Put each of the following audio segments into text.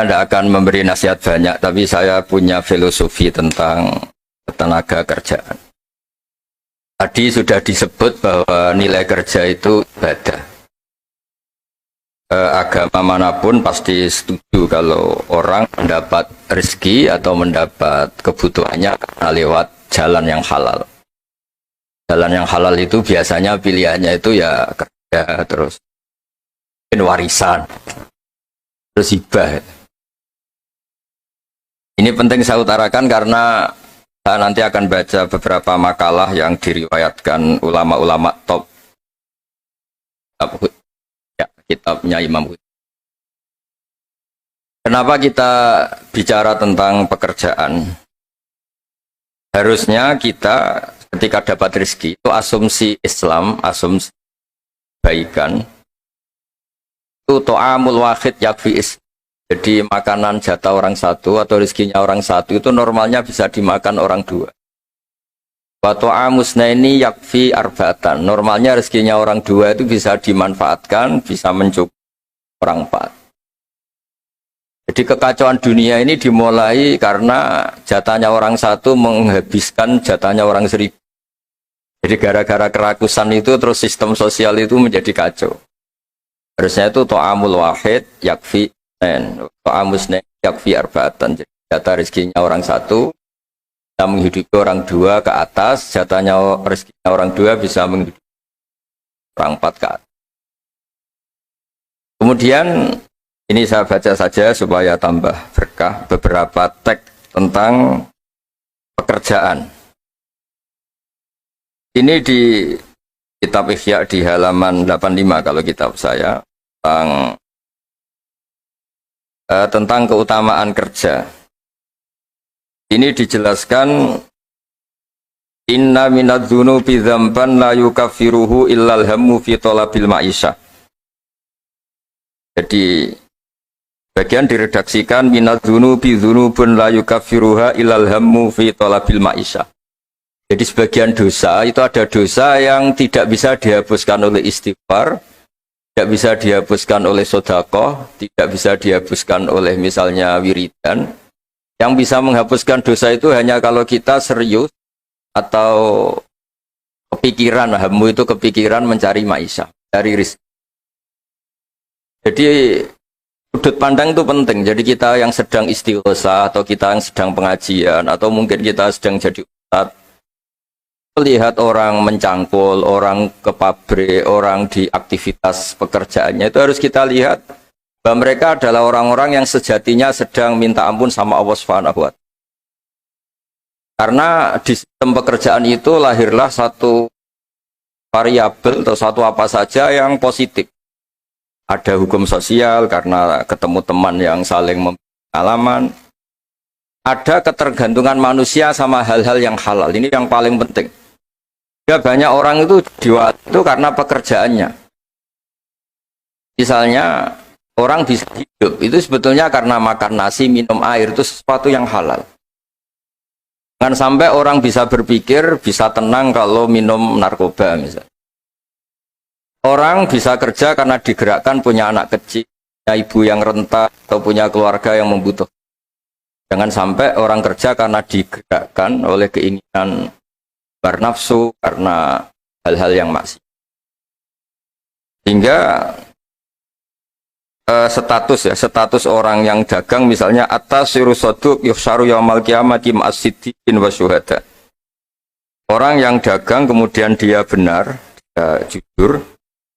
tidak akan memberi nasihat banyak, tapi saya punya filosofi tentang tenaga kerjaan. Tadi sudah disebut bahwa nilai kerja itu ibadah. Agama manapun pasti setuju kalau orang mendapat rezeki atau mendapat kebutuhannya karena lewat jalan yang halal. Jalan yang halal itu biasanya pilihannya itu ya kerja, terus warisan, terus hibah. Ini penting saya utarakan karena saya nanti akan baca beberapa makalah yang diriwayatkan ulama-ulama top kitabnya Imam Ghazali. Kenapa kita bicara tentang pekerjaan? Harusnya kita ketika dapat rezeki itu asumsi Islam, asumsi kebaikan itu to'amul wahid yakfi islam. Jadi makanan jatah orang satu atau rezekinya orang satu itu normalnya bisa dimakan orang dua. Wa to'amusnaini yakfi arba'atan. Normalnya rezekinya orang dua itu bisa dimanfaatkan, bisa mencukupi orang empat. Jadi kekacauan dunia ini dimulai karena jatahnya orang satu menghabiskan jatahnya orang seribu. Jadi gara-gara kerakusan itu terus sistem sosial itu menjadi kacau. Harusnya itu to'amul wahid yakfi to'amusnaini yakfi arba'atan. Jadi jatah rezekinya orang satu bisa menghidupi orang dua ke atas, jatahnya rezekinya orang dua bisa menghidupi orang empat ke atas. Kemudian ini saya baca saja supaya tambah berkah beberapa teks tentang pekerjaan. Ini di kitab Ihya di halaman 85 kalau kitab saya tentang keutamaan kerja. Ini dijelaskan inna minadz-dzunubi dzamban la yukaffiruhu illal hammu fi talabil ma'isyah. Jadi bagian diredaksikan minadz-dzunubi dzunubun la yukaffiruha illal hammu fi talabil ma'isyah. Jadi sebagian dosa itu ada dosa yang tidak bisa dihapuskan oleh istighfar, tidak bisa dihapuskan oleh sedekah, tidak bisa dihapuskan oleh misalnya wiridan. Yang bisa menghapuskan dosa itu hanya kalau kita serius atau kepikiran, hammu itu kepikiran mencari ma'isyah, cari rezeki. Jadi sudut pandang itu penting. Jadi kita yang sedang istighosa atau kita yang sedang pengajian atau mungkin kita sedang jadi ustadz, melihat orang mencangkul, orang ke pabrik, orang di aktivitas pekerjaannya itu harus kita lihat bahwa mereka adalah orang-orang yang sejatinya sedang minta ampun sama Allah Subhanahu wa Ta'ala. Karena di sistem pekerjaan itu lahirlah satu variabel atau satu apa saja yang positif. Ada hukum sosial karena ketemu teman yang saling pengalaman. Ada ketergantungan manusia sama hal-hal yang halal. Ini yang paling penting. Ya, banyak orang itu diwat itu karena pekerjaannya. Misalnya orang bisa hidup itu sebetulnya karena makan nasi, minum air itu sesuatu yang halal. Jangan sampai orang bisa berpikir bisa tenang kalau minum narkoba misalnya. Orang bisa kerja karena digerakkan punya anak kecil, punya ibu yang renta atau punya keluarga yang membutuhkan. Jangan sampai orang kerja karena digerakkan oleh keinginan bernafsu karena hal-hal yang maksiat. Hingga status orang yang dagang misalnya atas sirusoduk yuhsaru yaumal qiyamati ma'as-siddiqin wa syuhada. Orang yang dagang kemudian dia benar, dia jujur,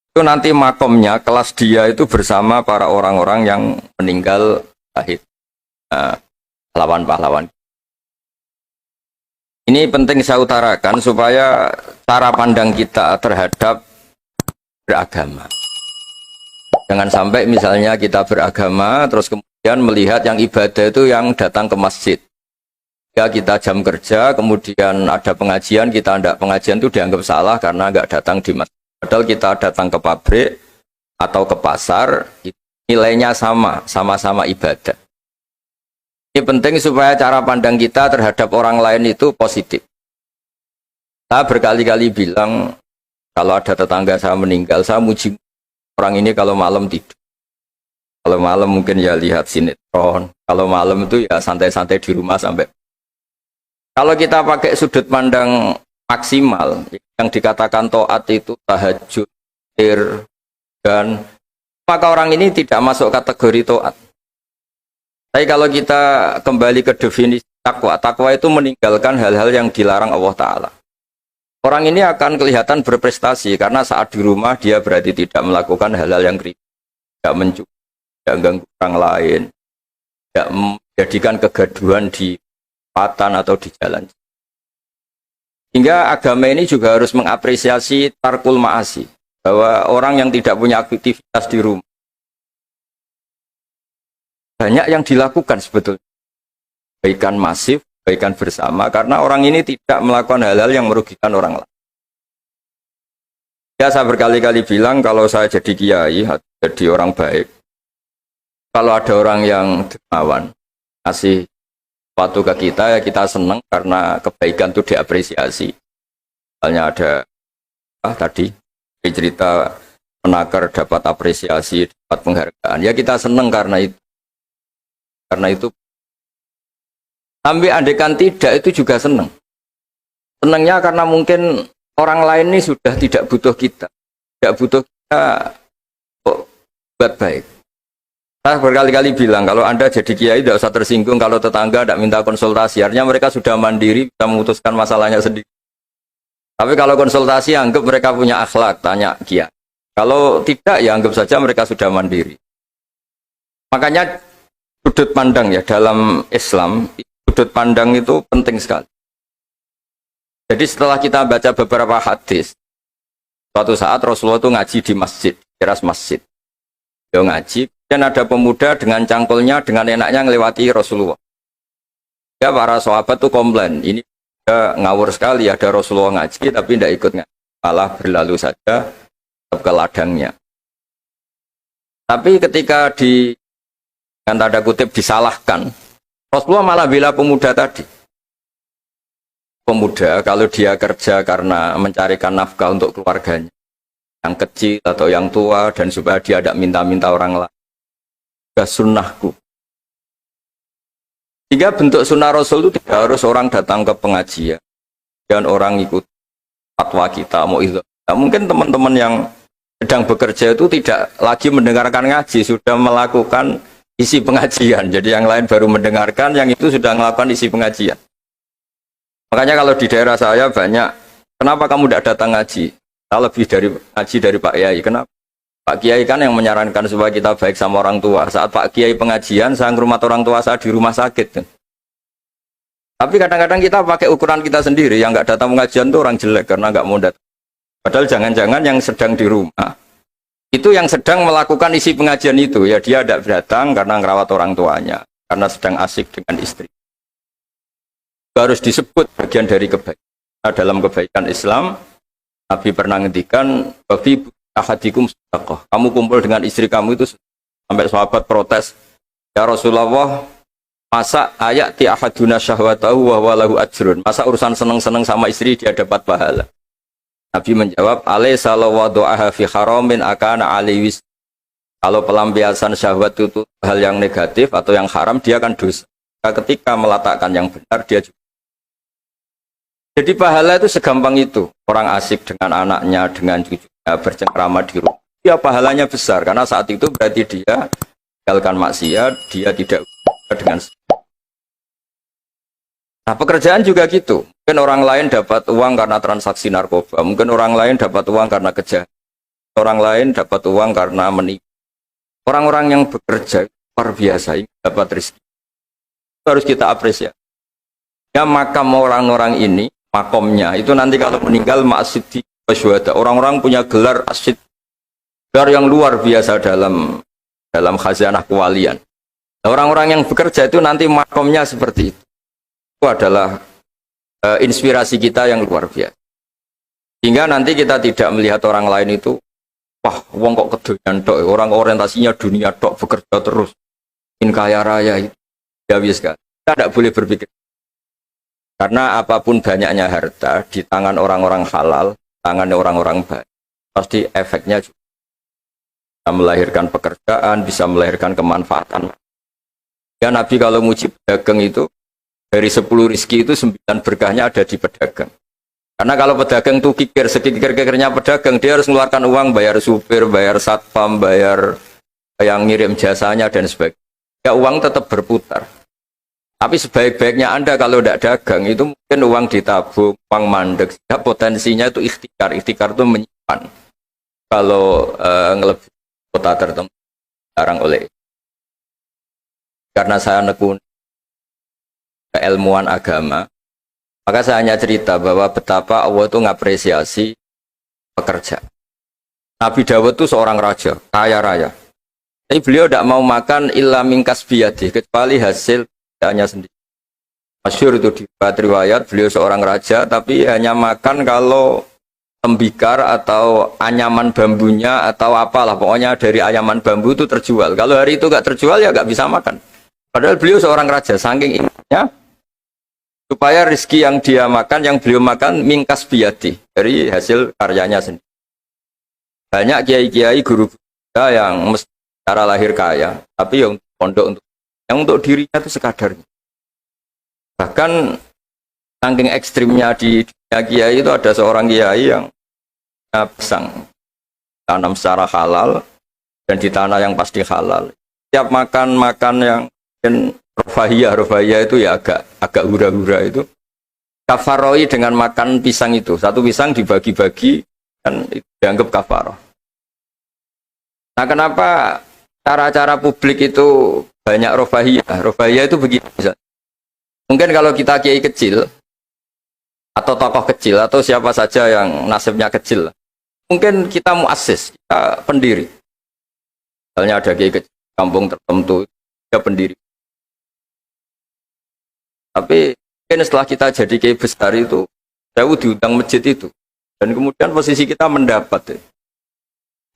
itu nanti makomnya kelas dia itu bersama para orang-orang yang meninggal syahid, pahlawan-pahlawan. Ini penting saya utarakan supaya cara pandang kita terhadap beragama. Jangan sampai misalnya kita beragama terus kemudian melihat yang ibadah itu yang datang ke masjid. Ya kita jam kerja kemudian ada pengajian, kita tidak pengajian itu dianggap salah karena nggak datang di masjid. Padahal kita datang ke pabrik atau ke pasar, nilainya sama-sama ibadah. Ini penting supaya cara pandang kita terhadap orang lain itu positif. Saya berkali-kali bilang kalau ada tetangga saya meninggal, saya muji orang ini kalau malam tidur. Kalau malam mungkin ya lihat sinetron. Kalau malam itu ya santai-santai di rumah sampai. Kalau kita pakai sudut pandang maksimal, yang dikatakan taat itu tahajud, dan maka orang ini tidak masuk kategori taat. Tapi kalau kita kembali ke definisi takwa, takwa itu meninggalkan hal-hal yang dilarang Allah Ta'ala. Orang ini akan kelihatan berprestasi karena saat di rumah dia berarti tidak melakukan hal-hal yang kritis, tidak mencuri, tidak mengganggu orang lain, tidak menjadikan kegaduhan di patan atau di jalan. Hingga agama ini juga harus mengapresiasi tarkul ma'asi, bahwa orang yang tidak punya aktivitas di rumah banyak yang dilakukan sebetulnya, kebaikan masif, kebaikan bersama, karena orang ini tidak melakukan hal-hal yang merugikan orang lain. Ya, saya berkali-kali bilang kalau saya jadi kiai, jadi orang baik, kalau ada orang yang dermawan kasih sesuatu ke kita, ya kita senang karena kebaikan itu diapresiasi. Misalnya ada tadi cerita penakar dapat apresiasi, dapat penghargaan, ya kita senang karena itu. Karena itu sampai andekan tidak itu juga senang. Senangnya karena mungkin orang lain ini sudah tidak butuh kita. Tidak butuh kita buat baik. Saya berkali-kali bilang, kalau Anda jadi kiai tidak usah tersinggung kalau tetangga tidak minta konsultasi. Artinya mereka sudah mandiri, bisa memutuskan masalahnya sendiri. Tapi kalau konsultasi, anggap mereka punya akhlak, tanya kiai. Kalau tidak, ya anggap saja mereka sudah mandiri. Makanya sudut pandang ya dalam Islam, sudut pandang itu penting sekali. Jadi setelah kita baca beberapa hadis, suatu saat Rasulullah itu ngaji di masjid, teras masjid. Dia ngaji, dan ada pemuda dengan cangkulnya, dengan enaknya melewati Rasulullah. Ya para sahabat itu komplain, ini ngawur sekali, ada Rasulullah ngaji tapi tidak ikut ngaji, malah berlalu saja ke ladangnya. Tapi ketika dengan tanda kutip disalahkan, Rasulullah malah bela pemuda tadi. Pemuda kalau dia kerja karena mencarikan nafkah untuk keluarganya, yang kecil atau yang tua, dan supaya dia tidak minta-minta orang lain, sudah sunnahku. Sehingga bentuk sunnah Rasul itu tidak harus orang datang ke pengajian dan orang ikut fatwa kita, mau itu. Nah, mungkin teman-teman yang sedang bekerja itu tidak lagi mendengarkan ngaji, sudah melakukan isi pengajian. Jadi yang lain baru mendengarkan, yang itu sudah melakukan isi pengajian. Makanya kalau di daerah saya banyak, kenapa kamu tidak datang ngaji? Saya lebih dari ngaji dari Pak Kiai. Kenapa? Pak Kiai kan yang menyarankan supaya kita baik sama orang tua. Saat Pak Kiai pengajian, saya ngurmat orang tua saya di rumah sakit. Tapi kadang-kadang kita pakai ukuran kita sendiri, yang nggak datang pengajian itu orang jelek karena nggak mau datang. Padahal jangan-jangan yang sedang di rumah itu yang sedang melakukan isi pengajian itu, ya dia tidak datang karena ngerawat orang tuanya, karena sedang asik dengan istri. Itu harus disebut bagian dari kebaikan. Nah, dalam kebaikan Islam, Nabi pernah ngendikan, "Babi ahadikum sedekah." Kamu kumpul dengan istri kamu itu, sampai sahabat protes, "Ya Rasulullah, masa ayati ahaduna syahwatahu wa huwa lahu ajrun?" Masa urusan seneng-seneng sama istri dia dapat pahala? Nabi menjawab, "Alaysa law wada'aha fi haramin akana aliwis." Kalau pelampiasan syahwat itu hal yang negatif atau yang haram, dia akan dosa. Ketika meletakkan yang benar, dia juga. Jadi pahala itu segampang itu. Orang asik dengan anaknya, dengan cucunya, bercengkrama di rumah. Ya pahalanya besar, karena saat itu berarti dia tinggalkan maksiat, dia tidak dengan. Nah, pekerjaan juga gitu. Mungkin orang lain dapat uang karena transaksi narkoba. Mungkin orang lain dapat uang karena kejahatan. Orang lain dapat uang karena menipu. Orang-orang yang bekerja luar biasa, ini dapat rezeki. Itu harus kita apresiasi. Ya makam orang-orang ini, makomnya, itu nanti kalau meninggal ma'asyid wasyuhada. Orang-orang punya gelar asyid. Gelar yang luar biasa dalam khazanah kewalian. Nah, orang-orang yang bekerja itu nanti makomnya seperti itu. Itu adalah inspirasi kita yang luar biasa. Sehingga nanti kita tidak melihat orang lain itu, wah, wong kok kedoyan tok, orang orientasinya dunia tok, bekerja terus, ingin kaya raya itu, ya wis kan. Kita tidak boleh berpikir. Karena apapun banyaknya harta di tangan orang-orang halal, tangan orang-orang baik, pasti efeknya juga. bisa melahirkan pekerjaan, bisa melahirkan kemanfaatan. Ya Nabi kalau muji pedagang itu dari 10 rizki itu 9 berkahnya ada di pedagang. Karena kalau pedagang itu kikir, sekikir-kikirnya pedagang, dia harus mengeluarkan uang, bayar supir, bayar satpam, bayar yang ngirim jasanya dan sebagainya. Ya uang tetap berputar. Tapi sebaik-baiknya Anda kalau tidak dagang itu mungkin uang ditabung, uang mandek. Ya, potensinya itu ikhtikar. Ikhtikar itu menyimpan. Kalau ngelebihi kota tertentu, jarang oleh. Karena saya nekuni keilmuan agama, maka saya hanya cerita bahwa betapa Allah itu ngapresiasi pekerja. Nabi Dawud itu seorang raja, kaya raya. Tapi beliau tidak mau makan illa mingkas biyadi, kecuali hasil hanya sendiri. Masyhur itu di riwayat, beliau seorang raja, tapi hanya makan kalau tembikar atau anyaman bambunya atau apalah, pokoknya dari anyaman bambu itu terjual. Kalau hari itu nggak terjual ya nggak bisa makan. Padahal beliau seorang raja, saking inginnya supaya rezeki yang dia makan, yang beliau makan mingkas biyadi, dari hasil karyanya sendiri. Banyak kiai-kiai guru kita yang mesti secara lahir kaya, tapi yang pondok untuk dirinya itu sekadarnya. Bahkan saking ekstrimnya di dunia kiai itu ada seorang kiai yang pisang tanam secara halal dan di tanah yang pasti halal. Setiap makan yang rofahiyah itu ya agak hura-hura itu kafaroi dengan makan pisang itu. Satu pisang dibagi-bagi dan itu dianggap kafaroh. Nah, kenapa cara-cara publik itu banyak rofahiyah? Rofahiyah itu begini. Mungkin kalau kita kiai kecil atau tokoh kecil atau siapa saja yang nasibnya kecil, mungkin kita muassis, kita pendiri. Misalnya ada kiai kecil kampung tertentu, dia pendiri. Tapi mungkin setelah kita jadi kiai besar itu, jauh diundang masjid itu. Dan kemudian posisi kita mendapat.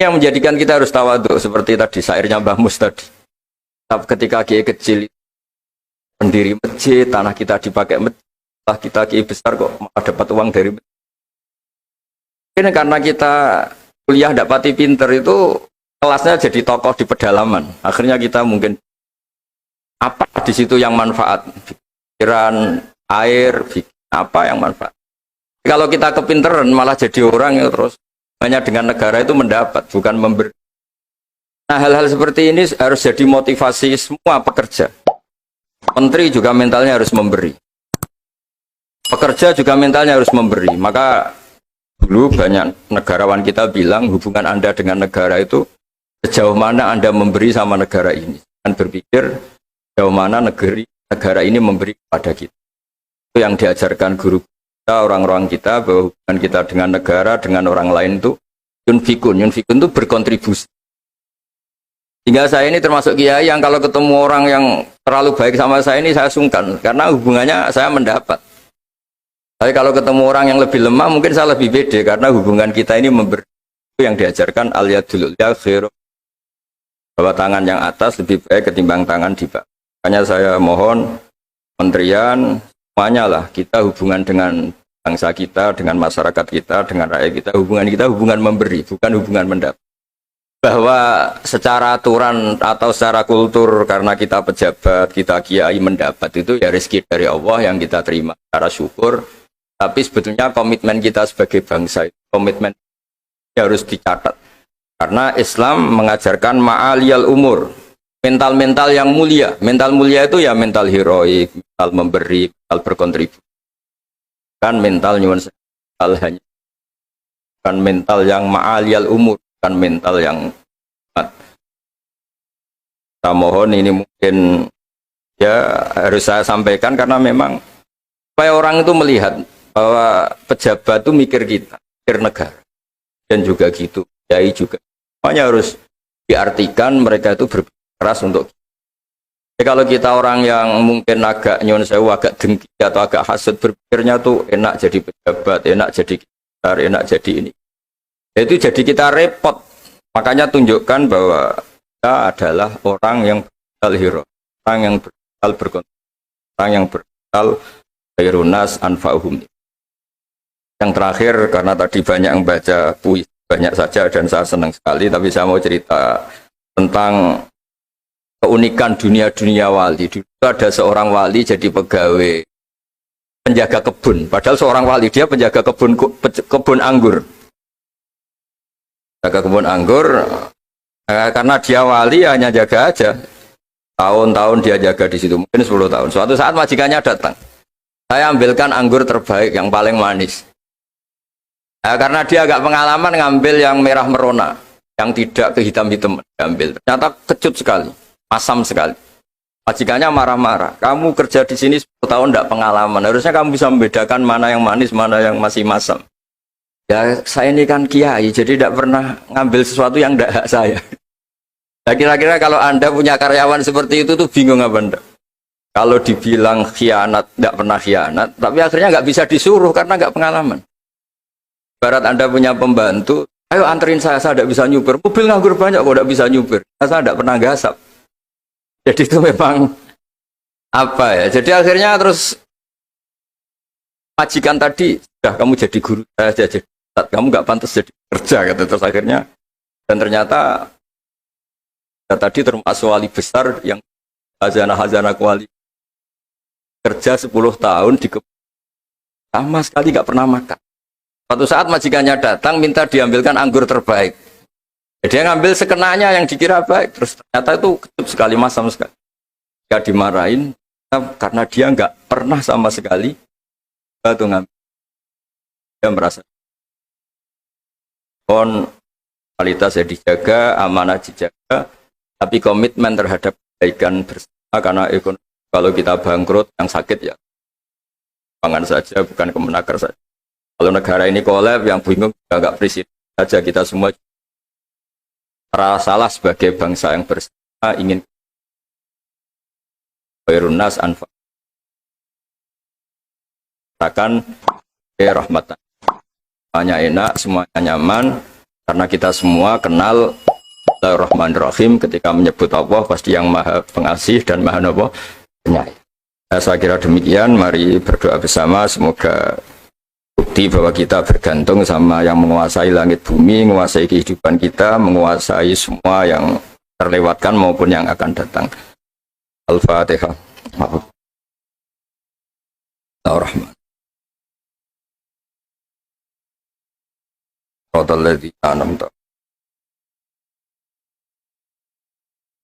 Yang menjadikan kita harus tawadhu, seperti tadi syairnya Mbah Mus tadi. Ketika kiai kecil pendiri masjid, tanah kita dipakai masjid, setelah kita kiai besar kok malah dapat uang dari masjid. Mungkin karena kita kuliah tidak pati pinter itu, kelasnya jadi tokoh di pedalaman. Akhirnya kita mungkin apa di situ yang manfaat? Pikiran, air, apa yang manfaat. Kalau kita kepinteran malah jadi orang yang terus hanya dengan negara itu mendapat, bukan memberi. Nah, hal-hal seperti ini harus jadi motivasi semua pekerja. Menteri juga mentalnya harus memberi. Pekerja juga mentalnya harus memberi. Maka dulu banyak negarawan kita bilang hubungan Anda dengan negara itu sejauh mana Anda memberi sama negara ini. Dan berpikir sejauh mana negara ini memberi kepada kita. Itu yang diajarkan guru kita, orang-orang kita, bahwa hubungan kita dengan negara, dengan orang lain itu yunfikun itu berkontribusi. Hingga saya ini termasuk kiai yang kalau ketemu orang yang terlalu baik sama saya ini saya sungkan, karena hubungannya saya mendapat. Tapi kalau ketemu orang yang lebih lemah mungkin saya lebih pede, karena hubungan kita ini memberi. Itu yang diajarkan al-yadul ulya khairu, bahwa tangan yang atas lebih baik ketimbang tangan di bawah. Makanya saya mohon kementerian semuanya lah, kita hubungan dengan bangsa kita, dengan masyarakat kita, dengan rakyat kita, hubungan memberi, bukan hubungan mendapat. Bahwa secara aturan atau secara kultur karena kita pejabat, kita kiai mendapat itu ya rezeki dari Allah yang kita terima secara syukur. Tapi sebetulnya komitmen kita sebagai bangsa, komitmen harus dicatat. Karena Islam mengajarkan ma'aliyal umur, mental-mental yang mulia. Mental mulia itu ya mental heroik, mental memberi, mental berkontribusi. Kan mental nyuwun hanya bukan mental yang ma'aliyal umur, bukan mental yang kita mohon ini mungkin ya harus saya sampaikan karena memang supaya orang itu melihat bahwa pejabat itu mikir kita, mikir negara, dan juga gitu, kiai juga. Semuanya harus diartikan mereka itu berpikir keras untuk. Jadi kalau kita orang yang mungkin agak nyuwun sewu, agak dengki atau agak hasut, berpikirnya tuh enak jadi pejabat, enak jadi kitar, enak jadi ini. Itu jadi kita repot. Makanya tunjukkan bahwa kita adalah orang yang berbekal hero, orang yang berbekal berkontribusi, orang yang berbekal khairunas anfa'uhum. Yang terakhir, karena tadi banyak yang baca puisi banyak saja dan saya senang sekali, tapi saya mau cerita tentang keunikan dunia wali. Dulu ada seorang wali jadi pegawai penjaga kebun, padahal seorang wali dia penjaga kebun anggur. Jaga kebun anggur, karena dia wali hanya jaga aja. Tahun-tahun dia jaga di situ, mungkin 10 tahun. Suatu saat majikannya datang. Saya ambilkan anggur terbaik, yang paling manis. Karena dia agak pengalaman ngambil yang merah merona, yang tidak kehitam-hitam diambil. Ternyata kecut sekali, masam sekali. Majikannya marah-marah. Kamu kerja di sini 10 tahun tidak pengalaman. Harusnya kamu bisa membedakan mana yang manis, mana yang masih masam. Ya saya ini kan kiai, jadi tidak pernah ngambil sesuatu yang tidak hak saya. Nah, kira-kira kalau Anda punya karyawan seperti itu tuh bingung apa enggak? Kalau dibilang khianat, tidak pernah khianat, tapi akhirnya nggak bisa disuruh karena nggak pengalaman. Barat Anda punya pembantu, ayo anterin saya tidak bisa nyupir. Mobil nganggur banyak kok tidak bisa nyupir. Saya tidak pernah gasap. Jadi itu memang apa ya? Jadi akhirnya terus majikan tadi, sudah kamu jadi guru, saya jadi ustadz, kamu nggak pantas jadi kerja gitu. Terus akhirnya, dan ternyata tadi termasuk wali besar yang hazanah wali kerja 10 tahun di sama sekali nggak pernah makan. Suatu saat majikannya datang minta diambilkan anggur terbaik. Dia ngambil sekenanya yang dikira baik, terus ternyata itu kecut sekali, masam sekali. Dia dimarahin karena dia nggak pernah sama sekali batu ngambil. Dia merasa kualitasnya dijaga, amanah dijaga, tapi komitmen terhadap kebaikan bersama, karena ekonomi kalau kita bangkrut yang sakit ya pangan saja, bukan kemenaker saja. Kalau negara ini kolab, yang bingung nggak presiden saja, kita semua salah sebagai bangsa yang bersama ingin khairunnas anfa akan rahmatan, semuanya enak, semuanya nyaman, karena kita semua kenal Bismillahirrahmanirrahim. Ketika menyebut Allah pasti yang maha pengasih dan maha penyayang. Saya kira demikian. Mari berdoa bersama, semoga bukti bahwa kita bergantung sama yang menguasai langit bumi, menguasai kehidupan kita, menguasai semua yang terlewatkan maupun yang akan datang. Al-Fatihah. Ar-Rahman. Radalladzi anamta.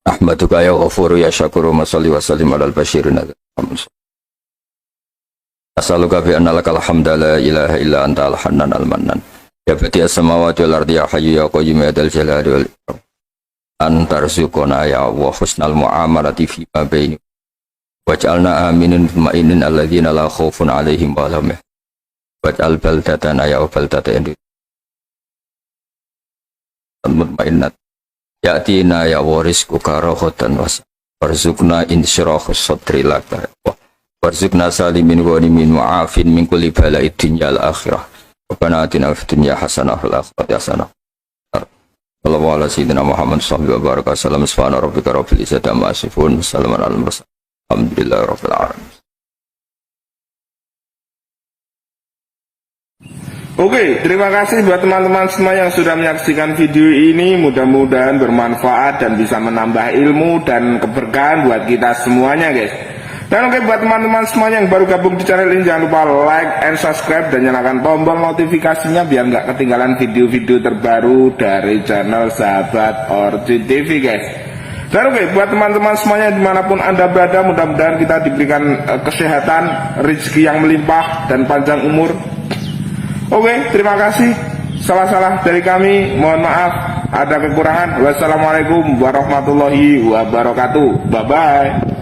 Ahmaduka ya ghafuru ya syakuru masalli wa sallim alal basyirin asaluka bi anna lakal hamda la ilaha illa anta al-hannan al-mannan ya bati as-samawati wal ardi ya hayyu ya qayyum ya dzal jalali wal ikram antarzuqana ya Allah husnal muamalati fi ma baini waj'alna aminin mutmainin alladzina la khaufun alaihim wa lahum waj'al baldatana ya baldatan mutmainnat ya'tina ya warisku karohotan warzukna insyirahus sadri laka warzukna salimin ghanimin mu'afin min kulli bala'id dunya al-akhirah Rabbana atina fid dunya hasanah wal akhirati hasanah sallallahu ala sayyidina Muhammad sallallahu alaihi wa sallam subhana rabbika rabbil izzati amma yasifun salamun alal mursalin alhamdulillahi rabbil alamin. Oke, terima kasih buat teman-teman semua yang sudah menyaksikan video ini. Mudah-mudahan bermanfaat dan bisa menambah ilmu dan keberkahan buat kita semuanya, guys. Dan oke, buat teman-teman semuanya yang baru gabung di channel ini, jangan lupa like and subscribe dan nyalakan tombol notifikasinya biar nggak ketinggalan video-video terbaru dari channel Sahabat Orchid TV, guys. Dan oke, buat teman-teman semuanya dimanapun Anda berada, mudah-mudahan kita diberikan kesehatan, rezeki yang melimpah dan panjang umur. Oke, terima kasih. Salah-salah dari kami, mohon maaf ada kekurangan. Wassalamualaikum warahmatullahi wabarakatuh. Bye-bye.